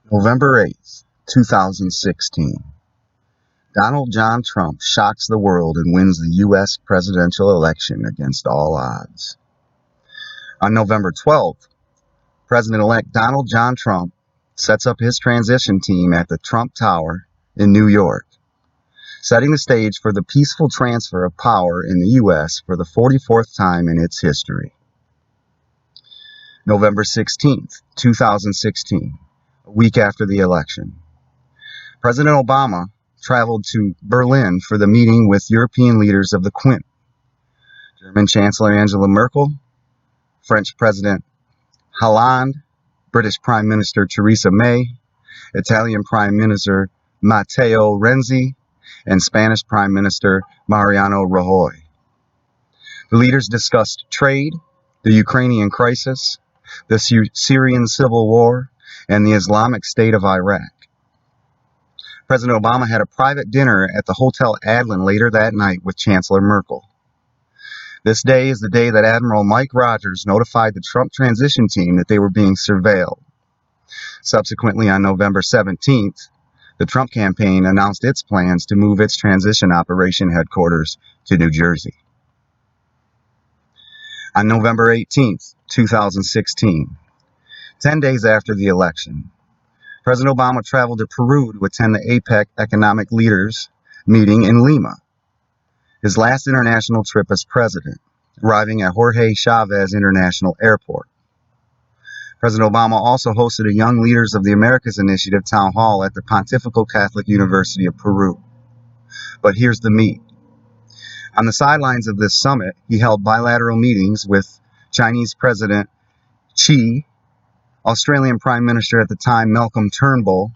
November 8th, 2016. Donald John Trump shocks the world and wins the U.S. presidential election against all odds. On November 12th, President-elect Donald John Trump sets up his transition team at the Trump Tower in New York, setting the stage for the peaceful transfer of power in the U.S. for the 44th time in its history. November 16th, 2016, a week after the election. President Obama traveled to Berlin for the meeting with European leaders of the Quint, German Chancellor Angela Merkel, French President Hollande, British Prime Minister Theresa May, Italian Prime Minister Matteo Renzi, and Spanish Prime Minister Mariano Rajoy. The leaders discussed trade, the Ukrainian crisis, the Syrian civil war, and the Islamic State of Iraq. President Obama had a private dinner at the Hotel Adlon later that night with Chancellor Merkel. This day is the day that Admiral Mike Rogers notified the Trump transition team that they were being surveilled. Subsequently, on November 17th, the Trump campaign announced its plans to move its transition operation headquarters to New Jersey. On November 18th, 2016, 10 days after the election, President Obama traveled to Peru to attend the APEC Economic Leaders meeting in Lima, his last international trip as president, arriving at Jorge Chavez International Airport. President Obama also hosted a Young Leaders of the Americas Initiative town hall at the Pontifical Catholic University of Peru. But here's the meat. On the sidelines of this summit, he held bilateral meetings with Chinese President Xi, Australian Prime Minister at the time Malcolm Turnbull,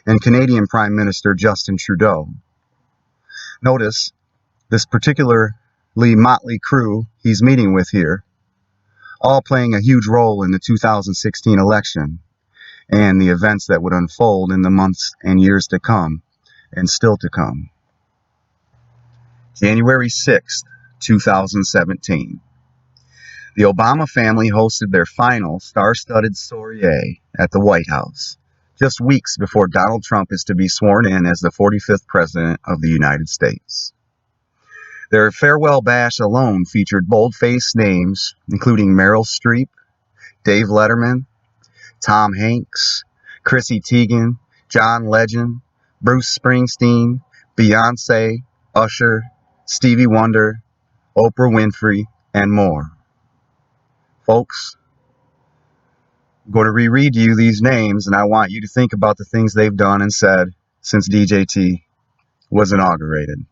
and Canadian Prime Minister Justin Trudeau. Notice this particularly motley crew he's meeting with here, all playing a huge role in the 2016 election and the events that would unfold in the months and years to come, and still to come. January 6th, 2017. The Obama family hosted their final star-studded soiree at the White House, just weeks before Donald Trump is to be sworn in as the 45th President of the United States. Their farewell bash alone featured bold-faced names, including Meryl Streep, Dave Letterman, Tom Hanks, Chrissy Teigen, John Legend, Bruce Springsteen, Beyonce, Usher, Stevie Wonder, Oprah Winfrey, and more. Folks, I'm going to reread you these names, and I want you to think about the things they've done and said since DJT was inaugurated.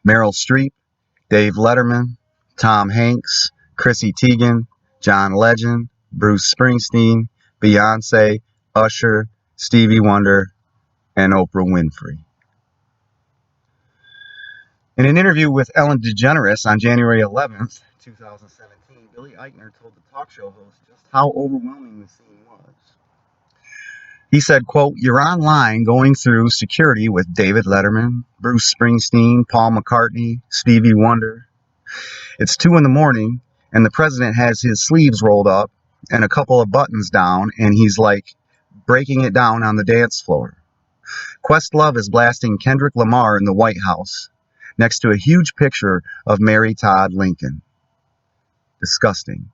Meryl Streep, Dave Letterman, Tom Hanks, Chrissy Teigen, John Legend, Bruce Springsteen, Beyonce, Usher, Stevie Wonder, and Oprah Winfrey. In an interview with Ellen DeGeneres on January 11th, 2017, Billy Eichner told the talk show host just how overwhelming the scene was. He said, quote, "You're online going through security with David Letterman, Bruce Springsteen, Paul McCartney, Stevie Wonder. It's 2 a.m, and the president has his sleeves rolled up and a couple of buttons down, and he's like breaking it down on the dance floor. Questlove is blasting Kendrick Lamar in the White House next to a huge picture of Mary Todd Lincoln. Disgusting."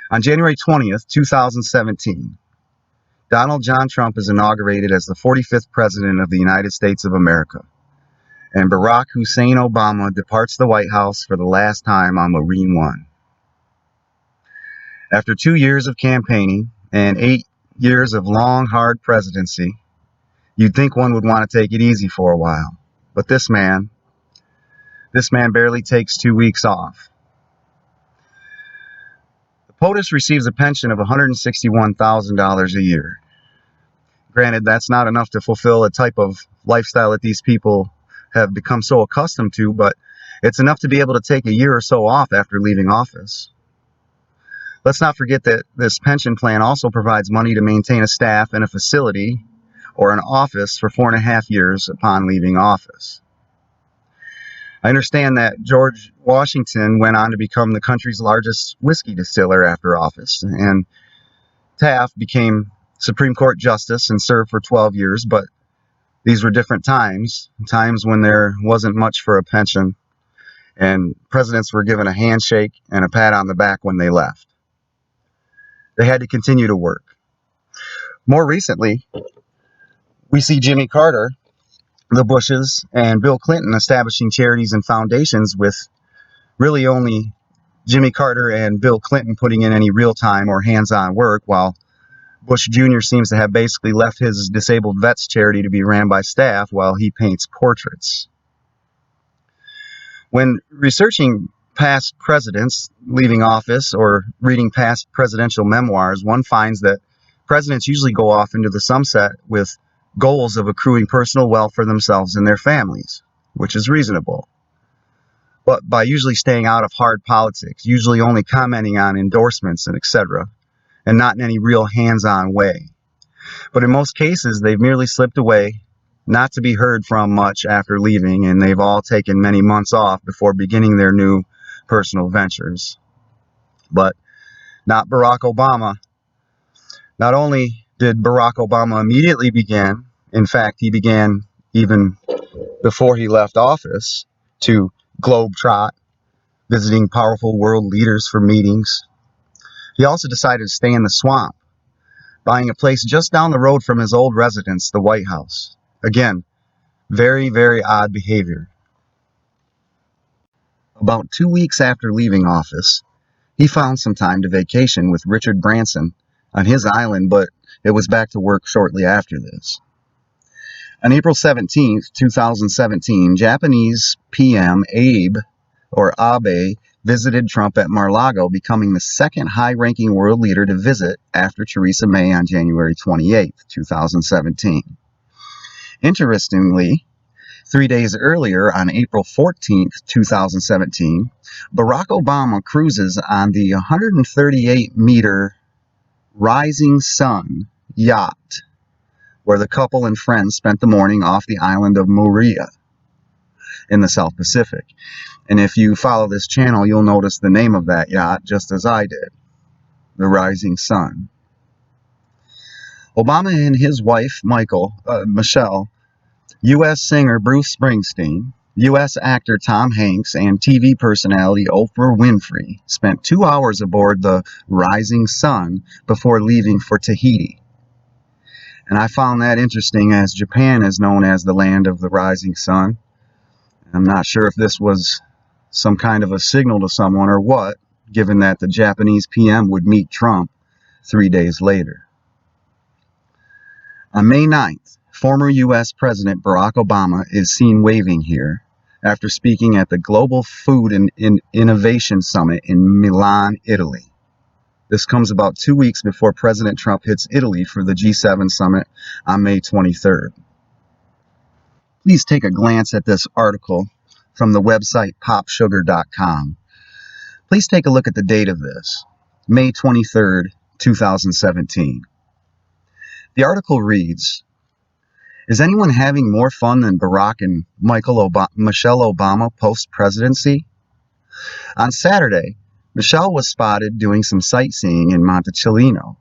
On January 20th, 2017, Donald John Trump is inaugurated as the 45th President of the United States of America, and Barack Hussein Obama departs the White House for the last time on Marine One. After 2 years of campaigning and 8 years of long, hard presidency, you'd think one would want to take it easy for a while. But this man barely takes 2 weeks off. The POTUS receives a pension of $161,000 a year. Granted, that's not enough to fulfill a type of lifestyle that these people have become so accustomed to, but it's enough to be able to take a year or so off after leaving office. Let's not forget that this pension plan also provides money to maintain a staff and a facility or an office for 4.5 years upon leaving office. I understand that George Washington went on to become the country's largest whiskey distiller after office, and Taft became Supreme Court justice and served for 12 years, but these were different times when there wasn't much for a pension, and presidents were given a handshake and a pat on the back when they left. They had to continue to work. More recently, we see Jimmy Carter, the Bushes, and Bill Clinton establishing charities and foundations with really only Jimmy Carter and Bill Clinton putting in any real-time or hands-on work, while Bush Jr. seems to have basically left his disabled vets charity to be ran by staff while he paints portraits. When researching past presidents leaving office or reading past presidential memoirs, one finds that presidents usually go off into the sunset with goals of accruing personal wealth for themselves and their families, which is reasonable, but by usually staying out of hard politics, usually only commenting on endorsements and etc., and not in any real hands-on way. But in most cases, they've merely slipped away, not to be heard from much after leaving, and they've all taken many months off before beginning their new personal ventures. But not Barack Obama. Not only did Barack Obama immediately begin, in fact, he began even before he left office, to globetrot, visiting powerful world leaders for meetings. He also decided to stay in the swamp, buying a place just down the road from his old residence, the White House. Again, very, very odd behavior. About 2 weeks after leaving office, he found some time to vacation with Richard Branson on his island, but it was back to work shortly after this. On April 17th, 2017, Japanese PM Abe visited Trump at Mar-a-Lago, becoming the second high-ranking world leader to visit after Theresa May on January 28, 2017. Interestingly, 3 days earlier, on April 14, 2017, Barack Obama cruises on the 138-meter Rising Sun yacht, where the couple and friends spent the morning off the island of Moorea in the South Pacific. And if you follow this channel, you'll notice the name of that yacht, just as I did, the Rising Sun. Obama and his wife, Michelle, U.S. singer Bruce Springsteen, U.S. actor Tom Hanks, and TV personality Oprah Winfrey spent 2 hours aboard the Rising Sun before leaving for Tahiti. And I found that interesting, as Japan is known as the land of the rising sun. I'm not sure if this was some kind of a signal to someone or what, given that the Japanese PM would meet Trump 3 days later. On May 9th, former U.S. President Barack Obama is seen waving here after speaking at the Global Food and Innovation Summit in Milan, Italy. This comes about 2 weeks before President Trump hits Italy for the G7 summit on May 23rd. Please take a glance at this article from the website popsugar.com. Please take a look at the date of this, May 23rd, 2017. The article reads, "Is anyone having more fun than Barack and Michelle Obama post-presidency?" On Saturday, Michelle was spotted doing some sightseeing in Montalcino,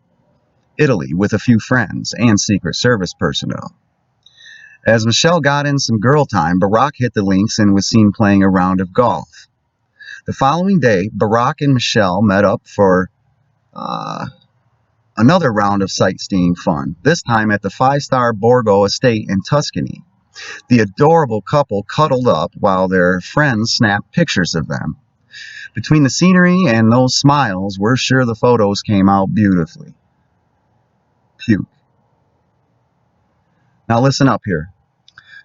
Italy, with a few friends and Secret Service personnel. As Michelle got in some girl time, Barack hit the links and was seen playing a round of golf. The following day, Barack and Michelle met up for another round of sightseeing fun, this time at the 5-star Borgo estate in Tuscany. The adorable couple cuddled up while their friends snapped pictures of them. Between the scenery and those smiles, we're sure the photos came out beautifully. Puke. Now listen up here.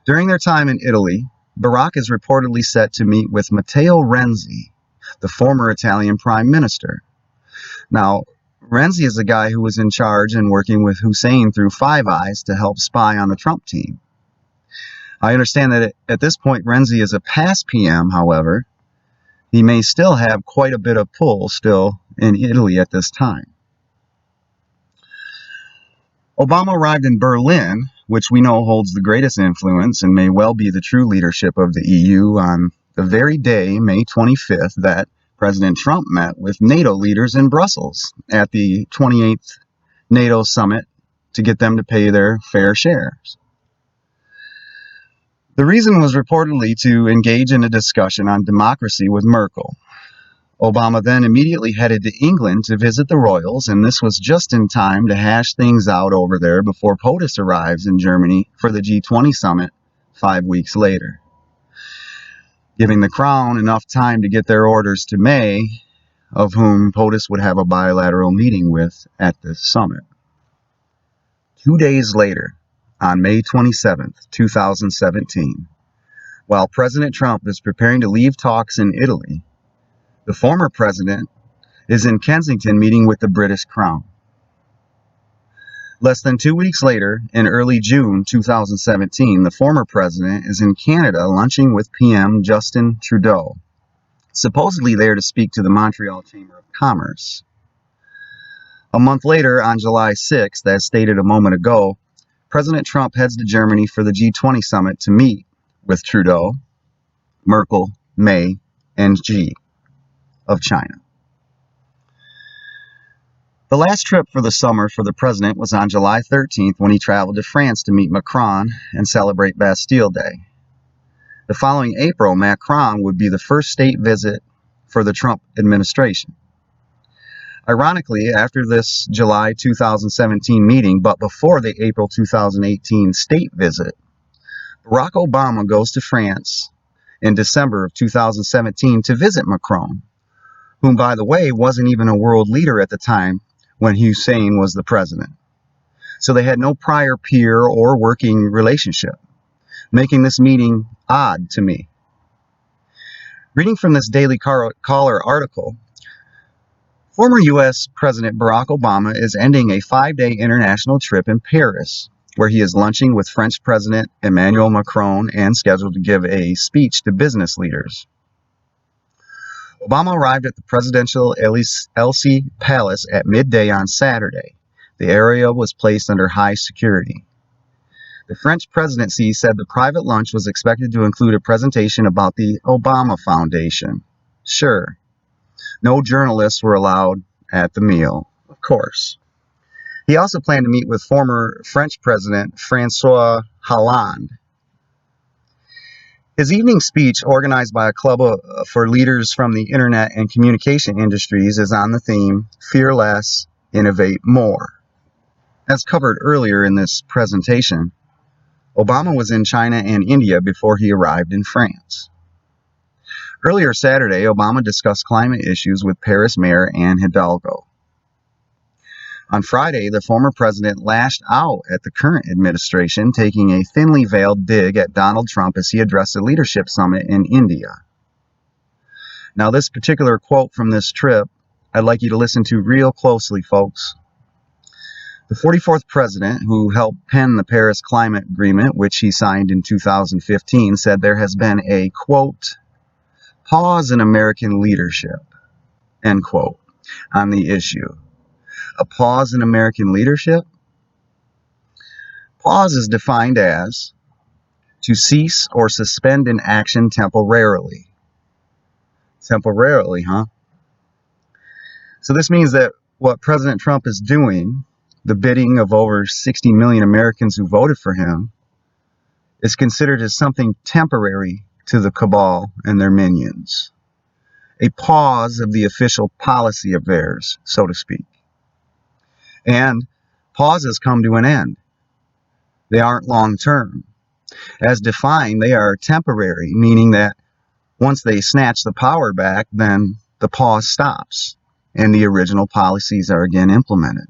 During their time in Italy, Barack is reportedly set to meet with Matteo Renzi, the former Italian prime minister. Now, Renzi is the guy who was in charge and working with Hussein through Five Eyes to help spy on the Trump team. I understand that at this point Renzi is a past PM, however. He may still have quite a bit of pull still in Italy at this time. Obama arrived in Berlin, which we know holds the greatest influence and may well be the true leadership of the EU, on the very day, May 25th, that President Trump met with NATO leaders in Brussels at the 28th NATO summit to get them to pay their fair shares. The reason was reportedly to engage in a discussion on democracy with Merkel. Obama then immediately headed to England to visit the royals, and this was just in time to hash things out over there before POTUS arrives in Germany for the G20 summit 5 weeks later, giving the Crown enough time to get their orders to May, of whom POTUS would have a bilateral meeting with at this summit. 2 days later, on May 27, 2017, while President Trump is preparing to leave talks in Italy, the former president is in Kensington meeting with the British Crown. Less than 2 weeks later, in early June 2017, the former president is in Canada lunching with PM Justin Trudeau, supposedly there to speak to the Montreal Chamber of Commerce. A month later, on July 6th, as stated a moment ago, President Trump heads to Germany for the G20 summit to meet with Trudeau, Merkel, May, and Xi of China. The last trip for the summer for the president was on July 13th when he traveled to France to meet Macron and celebrate Bastille Day. The following April, Macron would be the first state visit for the Trump administration. Ironically, after this July 2017 meeting, but before the April 2018 state visit, Barack Obama goes to France in December of 2017 to visit Macron, whom, by the way, wasn't even a world leader at the time when Hussein was the president. So they had no prior peer or working relationship, making this meeting odd to me. Reading from this Daily Caller article, former U.S. President Barack Obama is ending a 5-day international trip in Paris, where he is lunching with French President Emmanuel Macron and scheduled to give a speech to business leaders. Obama arrived at the presidential Elysee Palace at midday on Saturday. The area was placed under high security. The French presidency said the private lunch was expected to include a presentation about the Obama Foundation. Sure, no journalists were allowed at the meal, of course. He also planned to meet with former French President François Hollande. His evening speech, organized by a club for leaders from the internet and communication industries, is on the theme, Fear Less, Innovate More. As covered earlier in this presentation, Obama was in China and India before he arrived in France. Earlier Saturday, Obama discussed climate issues with Paris Mayor Anne Hidalgo. On Friday, the former president lashed out at the current administration, taking a thinly veiled dig at Donald Trump as he addressed a leadership summit in India. Now, this particular quote from this trip, I'd like you to listen to real closely, folks. The 44th president, who helped pen the Paris Climate Agreement, which he signed in 2015, said there has been a, quote, pause in American leadership, end quote, on the issue. A pause in American leadership? Pause is defined as to cease or suspend an action temporarily. Temporarily, huh? So this means that what President Trump is doing, the bidding of over 60 million Americans who voted for him, is considered as something temporary to the cabal and their minions. A pause of the official policy of theirs, so to speak. And pauses come to an end. They aren't long-term. As defined, they are temporary, meaning that once they snatch the power back, then the pause stops and the original policies are again implemented.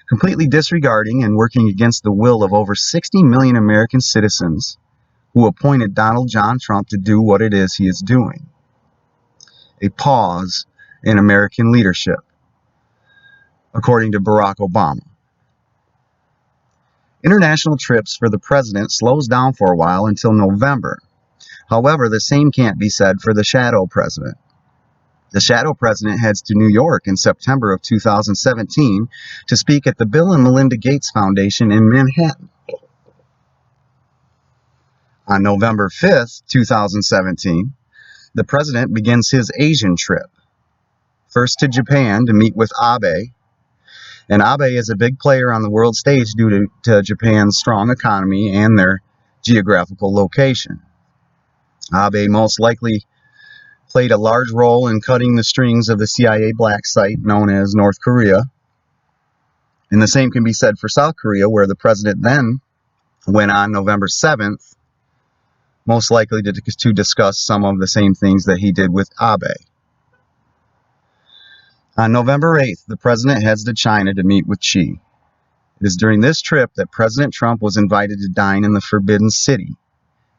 Completely disregarding and working against the will of over 60 million American citizens who appointed Donald John Trump to do what it is he is doing. A pause in American leadership, according to Barack Obama. International trips for the president slows down for a while until November. However, the same can't be said for the shadow president. The shadow president heads to New York in September of 2017 to speak at the Bill and Melinda Gates Foundation in Manhattan. On November 5th, 2017, the president begins his Asian trip. First to Japan to meet with Abe, And Abe is a big player on the world stage due to Japan's strong economy and their geographical location. Abe most likely played a large role in cutting the strings of the CIA black site known as North Korea. And the same can be said for South Korea, where the president then went on November 7th, most likely to discuss some of the same things that he did with Abe. On November 8th, the president heads to China to meet with Xi. It is during this trip that President Trump was invited to dine in the Forbidden City,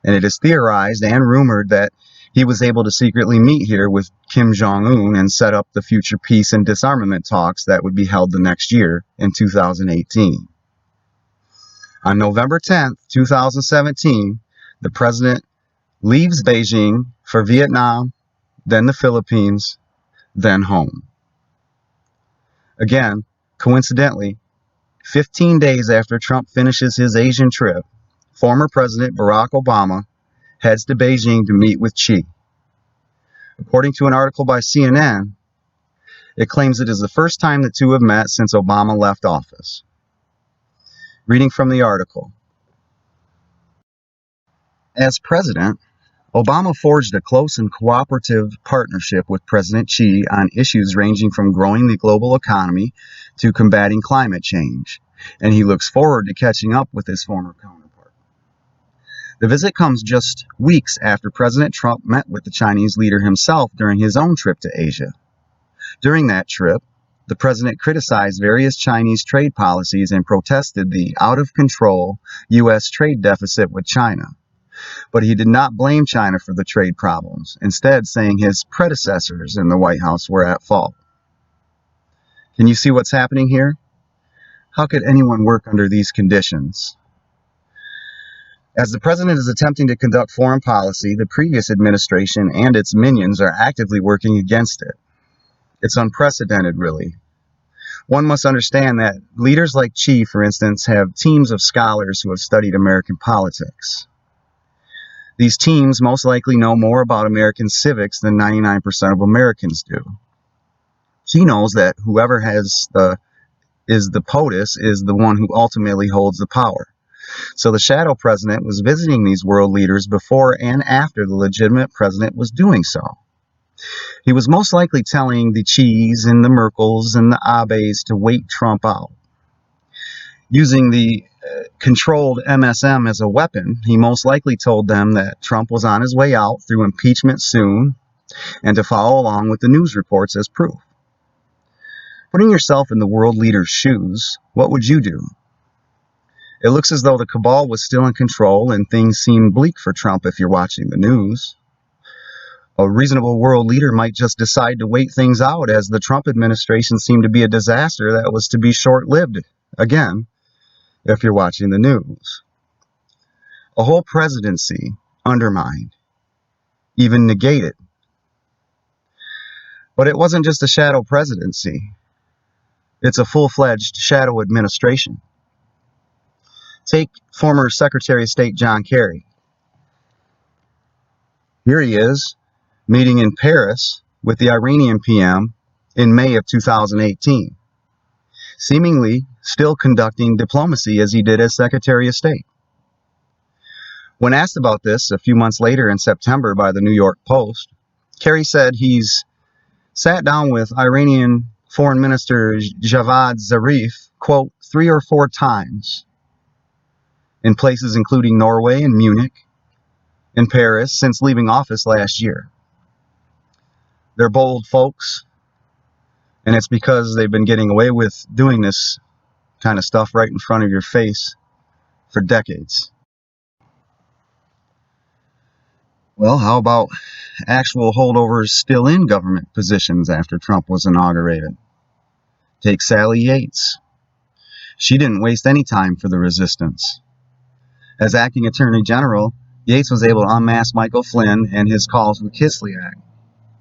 and it is theorized and rumored that he was able to secretly meet here with Kim Jong-un and set up the future peace and disarmament talks that would be held the next year in 2018. On November 10th, 2017, the president leaves Beijing for Vietnam, then the Philippines, then home. Again, coincidentally, 15 days after Trump finishes his Asian trip, former President Barack Obama heads to Beijing to meet with Xi. According to an article by CNN, it claims it is the first time the two have met since Obama left office. Reading from the article. As president, Obama forged a close and cooperative partnership with President Xi on issues ranging from growing the global economy to combating climate change, and he looks forward to catching up with his former counterpart. The visit comes just weeks after President Trump met with the Chinese leader himself during his own trip to Asia. During that trip, the president criticized various Chinese trade policies and protested the out-of-control U.S. trade deficit with China. But he did not blame China for the trade problems, instead saying his predecessors in the White House were at fault. Can you see what's happening here? How could anyone work under these conditions? As the president is attempting to conduct foreign policy, the previous administration and its minions are actively working against it. It's unprecedented, really. One must understand that leaders like Xi, for instance, have teams of scholars who have studied American politics. These teams most likely know more about American civics than 99% of Americans do. Xi knows that whoever is the POTUS is the one who ultimately holds the power. So the shadow president was visiting these world leaders before and after the legitimate president was doing so. He was most likely telling the Xis and the Merkels and the Abes to wait Trump out. Using the controlled MSM as a weapon, he most likely told them that Trump was on his way out through impeachment soon and to follow along with the news reports as proof. Putting yourself in the world leader's shoes, what would you do? It looks as though the cabal was still in control and things seem bleak for Trump if you're watching the news. A reasonable world leader might just decide to wait things out, as the Trump administration seemed to be a disaster that was to be short-lived, again, if you're watching the news. A whole presidency undermined, even negated. But it wasn't just a shadow presidency. It's a full-fledged shadow administration. Take former Secretary of State John Kerry. Here he is, meeting in Paris with the Iranian PM in May of 2018, seemingly still conducting diplomacy as he did as Secretary of State. When asked about this a few months later in September by the New York Post, Kerry said he's sat down with Iranian Foreign Minister Javad Zarif, quote, 3 or 4 times in places including Norway and Munich, in Paris, since leaving office last year. They're bold folks, and it's because they've been getting away with doing this kind of stuff right in front of your face for decades. Well, how about actual holdovers still in government positions after Trump was inaugurated? Take Sally Yates. She didn't waste any time for the resistance. As acting Attorney General, Yates was able to unmask Michael Flynn and his calls with Kislyak.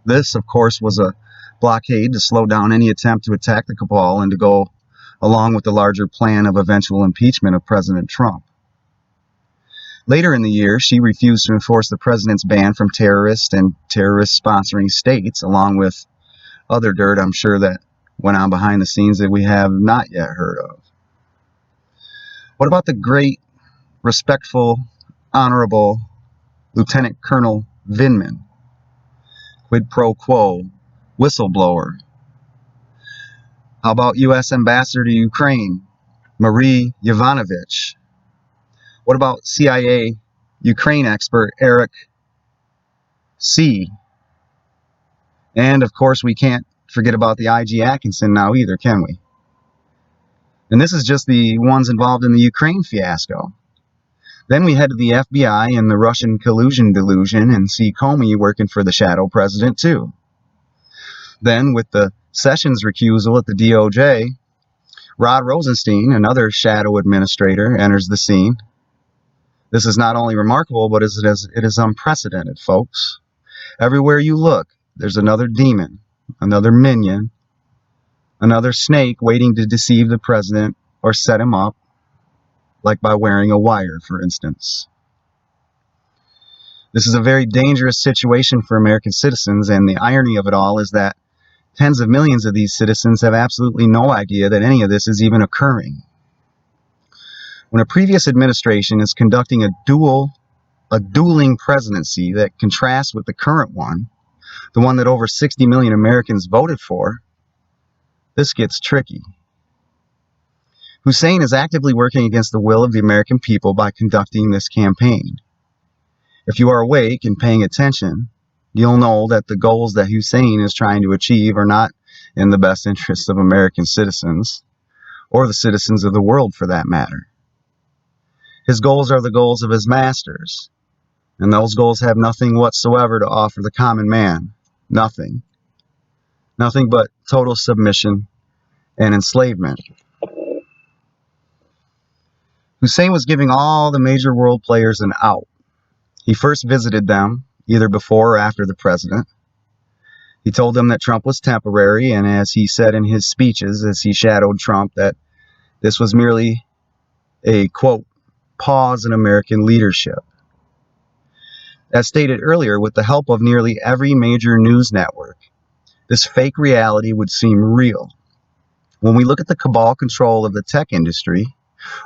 This, of course, was a blockade to slow down any attempt to attack the cabal and to go along with the larger plan of eventual impeachment of President Trump. Later in the year, she refused to enforce the president's ban from terrorist and terrorist-sponsoring states, along with other dirt I'm sure that went on behind the scenes that we have not yet heard of? What about the great, respectful, honorable Lieutenant Colonel Vindman, quid pro quo, whistleblower? How about U.S. Ambassador to Ukraine, Marie Yovanovitch? What about CIA Ukraine expert Eric C? And of course, we can't forget about the IG Atkinson now either, can we? And this is just the ones involved in the Ukraine fiasco. Then we head to the FBI and the Russian collusion delusion and see Comey working for the shadow president too. Then with the Sessions recusal at the DOJ, Rod Rosenstein, another shadow administrator, enters the scene. This is not only remarkable, but it is unprecedented, folks. Everywhere you look, there's another demon, another minion, another snake waiting to deceive the president or set him up, like by wearing a wire, for instance. This is a very dangerous situation for American citizens, and the irony of it all is that tens of millions of these citizens have absolutely no idea that any of this is even occurring. When a previous administration is conducting a dueling presidency that contrasts with the current one, the one that over 60 million Americans voted for, this gets tricky. Hussein is actively working against the will of the American people by conducting this campaign. If you are awake and paying attention, you'll know that the goals that Hussein is trying to achieve are not in the best interests of American citizens, or the citizens of the world for that matter. His goals are the goals of his masters, and those goals have nothing whatsoever to offer the common man. Nothing. Nothing but total submission and enslavement. Hussein was giving all the major world players an out. He first visited them, either before or after the president. He told them that Trump was temporary, and as he said in his speeches as he shadowed Trump, that this was merely a, quote, pause in American leadership. As stated earlier, with the help of nearly every major news network, this fake reality would seem real. When we look at the cabal control of the tech industry,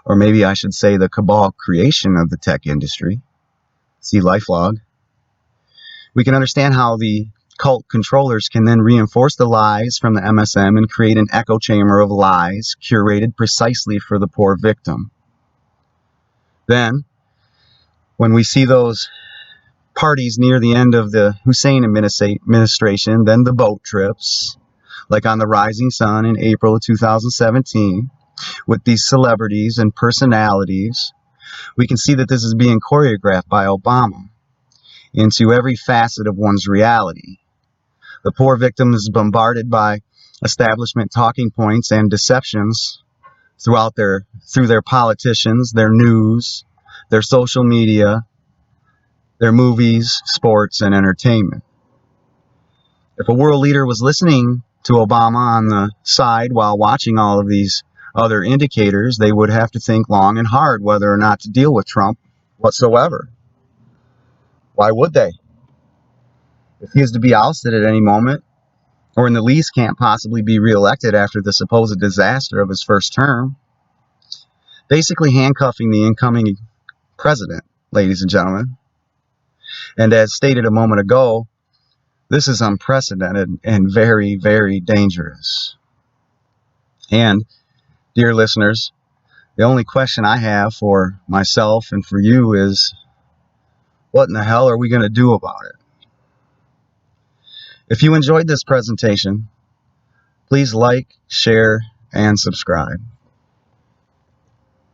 or maybe I should say the cabal creation of the tech industry, see LifeLog, we can understand how the cult controllers can then reinforce the lies from the MSM and create an echo chamber of lies curated precisely for the poor victim. Then, when we see those parties near the end of the Hussein administration, then the boat trips, like on the Rising Sun in April of 2017, with these celebrities and personalities, we can see that this is being choreographed by Obama into every facet of one's reality. The poor victim is bombarded by establishment talking points and deceptions through their politicians, their news, their social media, their movies, sports, and entertainment. If a world leader was listening to Obama on the side while watching all of these other indicators, they would have to think long and hard whether or not to deal with Trump whatsoever. Why would they? If he is to be ousted at any moment, or in the least can't possibly be reelected after the supposed disaster of his first term, basically handcuffing the incoming president, ladies and gentlemen. And as stated a moment ago, this is unprecedented and very, very dangerous. And, dear listeners, the only question I have for myself and for you is, what in the hell are we going to do about it? If you enjoyed this presentation, please like, share, and subscribe.